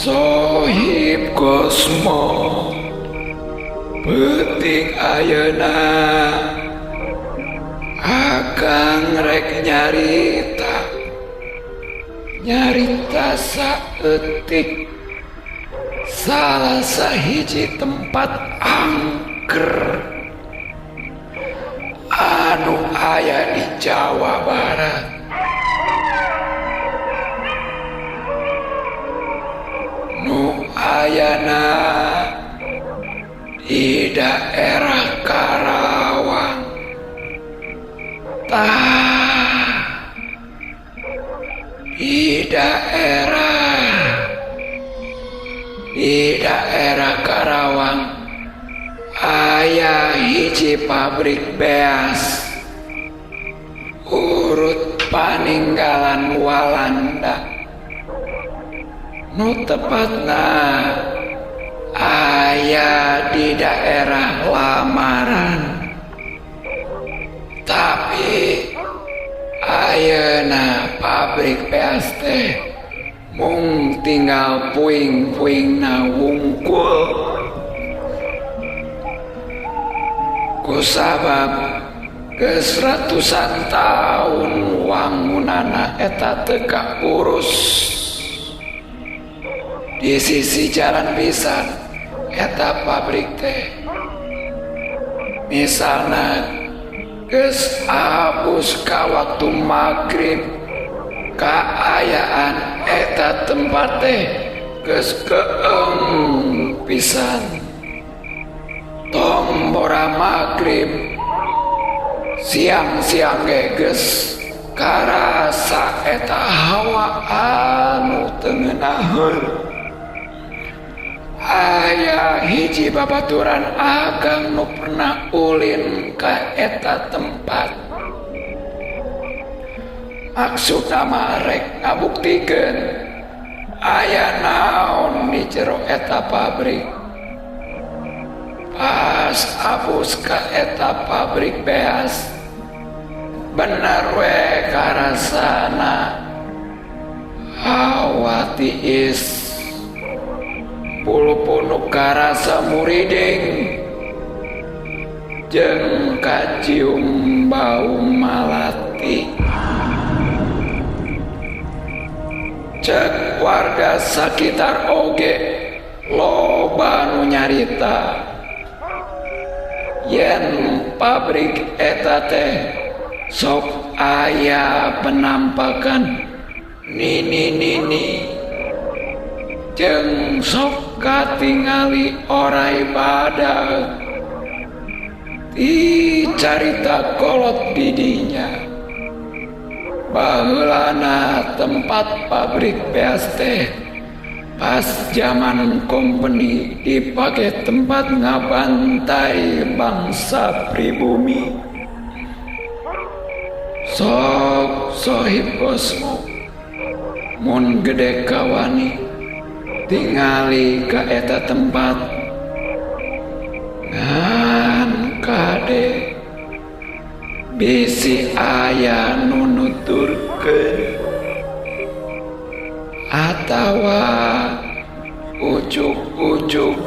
Sohib Kosmo penting ayeuna akang rek nyarita saeutik salah sahiji tempat angker anu aya di Jawa Barat. Nu ayana di daerah Karawang. Di daerah Karawang aya hiji pabrik beas urut paninggalan Walanda. Nu tepatna aya di daerah Lamaran, tapi ayeuna pabrik beas teh mung tinggal puing-puingna wungkul kusabab geus ratusan taun wangunana eta teu kaurus. Di sisi jalan pisan eta pabrik teh misalna geus abus ka waktu magrib kaayaan eta tempat teh geus keeng pisan. Tong bora magrib siang-siang ge geus karasa eta hawa anu teu ngeunaheun. Aya hiji babaturan agang nu pernah ulin ka eta tempat. Maksudna mah rek ngabuktikeun aya naon di jero eta pabrik. Pas abus ka eta pabrik beas, bener we karasana hawa tiis puluh-puluh karasa muriding jeung kacium bau malati. Cek warga sakitar oge loba nu nyarita yen pabrik eta teh sok aya penampakan nini-nini jeung sok katingali orai badag di carita kolot didinya. Baheulana tempat pabrik beas teh pas zaman kompeni dipake tempat ngabantai bangsa pribumi. Sok sohib Kosmo mun gede kawani tingali ka eta tempat ngan kade bisi aya nu nuturkeun atawa ujuk-ujuk